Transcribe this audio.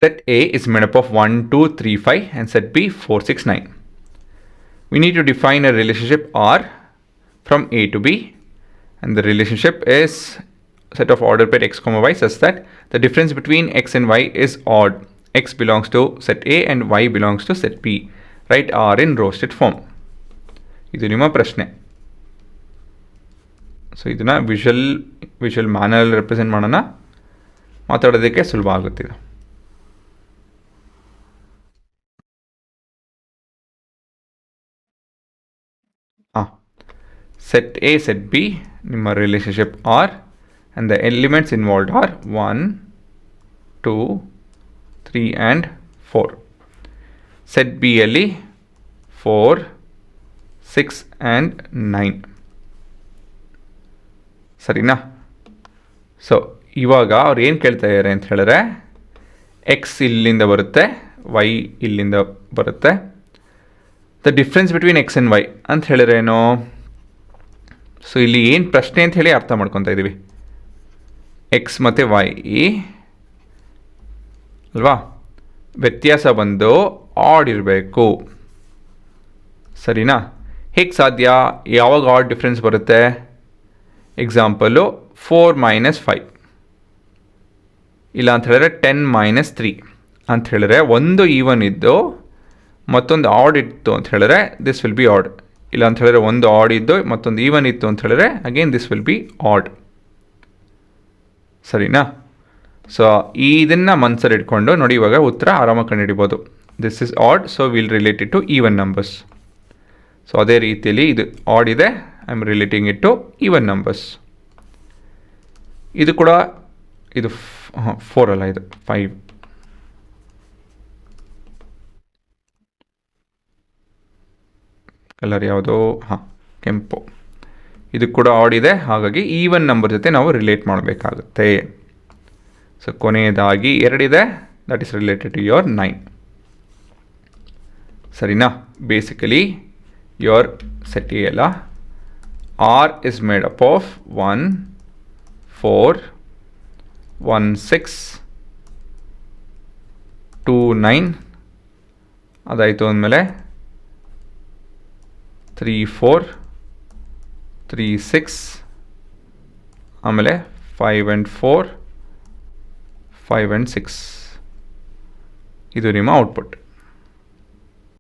Set A is made up of 1, 2, 3, 5 and set B 4, 6, 9. We need to define a relationship R from A to B, and the relationship is set of order pair x comma y such that the difference between x and y is odd. X belongs to set A and y belongs to set B. Write R in roasted form. ಇದು ನಿಮ್ಮ ಪ್ರಶ್ನೆ. So ಇದನ್ನು visual ಮ್ಯಾನರಲ್ಲಿ represent ಮಾಡೋಣ. ಮಾತಾಡೋದಕ್ಕೆ ಸುಲಭ ಆಗುತ್ತಿದೆ. Set A, set B, ನಿಮ್ಮ relationship R, and the elements involved are 1, 2, 3 and 4. Set B ಅಲ್ಲಿ 4, 6 and 9. ಸರಿನಾ? ಸೊ ಇವಾಗ ಅವ್ರು ಏನು ಕೇಳ್ತಾ ಇದ್ದಾರೆ ಅಂತ ಹೇಳಿದ್ರೆ, ಎಕ್ಸ್ ಇಲ್ಲಿಂದ ಬರುತ್ತೆ, ವೈ ಇಲ್ಲಿಂದ ಬರುತ್ತೆ. The difference between x and y ಅಂತ ಹೇಳಿದ್ರೆ ಏನೋ, ಸೊ ಇಲ್ಲಿ ಏನು ಪ್ರಶ್ನೆ ಅಂತ ಹೇಳಿ ಅರ್ಥ ಮಾಡ್ಕೊತಾ ಇದ್ದೀವಿ. ಎಕ್ಸ್ ಮತ್ತು ವೈ ಅಲ್ವಾ, ವ್ಯತ್ಯಾಸ ಬಂದು ಆಡ್ ಇರಬೇಕು. ಸರಿನಾ? ಹೇಗೆ ಸಾಧ್ಯ? ಯಾವಾಗ ಆಡ್ ಡಿಫ್ರೆನ್ಸ್ ಬರುತ್ತೆ? ಎಕ್ಸಾಂಪಲು 4 - 5 ಇಲ್ಲ ಅಂತ ಹೇಳಿದ್ರೆ 10 - 3 ಅಂತ ಹೇಳಿದ್ರೆ ಒಂದು ಈವನ್ ಇದ್ದು ಮತ್ತೊಂದು ಆಡ್ ಇತ್ತು ಅಂತ ಹೇಳಿದ್ರೆ ದಿಸ್ ವಿಲ್ ಬಿ ಆಡ್. ಇಲ್ಲ ಅಂತ ಹೇಳಿದ್ರೆ ಒಂದು ಆಡ್ ಇದ್ದು ಮತ್ತೊಂದು ಈವನ್ ಇತ್ತು ಅಂತ ಹೇಳಿದ್ರೆ again this will be odd. ಸರಿನಾ? ಸೊ ಇದನ್ನು ಮನಸ್ಸಲ್ಲಿ ಇಟ್ಕೊಂಡು ನೋಡಿ, ಇವಾಗ ಉತ್ತರ ಆರಾಮಾಗಿ ಕಂಡುಹಿಡಿಬೋದು. This is odd, so will related to even numbers. So ಅದೇ ರೀತಿಯಲ್ಲಿ ಇದು ಆಡ್ ಇದೆ, I am relating it to even numbers. ಇದು ಕೂಡ ಇದು 4 ಅಲ್ಲ, ಇದು 5. ಕಲರ್ ಯಾವುದು? ಕೆಂಪು. ಇದು ಕೂಡ ಆಡ್ ಇದೆ, ಹಾಗಾಗಿ ಈವನ್ ನಂಬರ್ ಜೊತೆ ನಾವು ರಿಲೇಟ್ ಮಾಡಬೇಕಾಗುತ್ತೆ. ಸೊ ಕೊನೆಯದಾಗಿ 2 ಇದೆ, that is related to your 9. ಸರಿನಾ? ಬೇಸಿಕಲಿ ಯುವರ್ ಸೆಟ್ ಎಲ್ಲ R is made up of 1, 4, 1, 6, 2, 9 ಅದಾಯಿತು. ಅಂದಮೇಲೆ 3, 4, 3, 6 ಆಮೇಲೆ 5 and 4, 5 and 6. ಇದು ನಿಮ್ಮ ಔಟ್ಪುಟ್.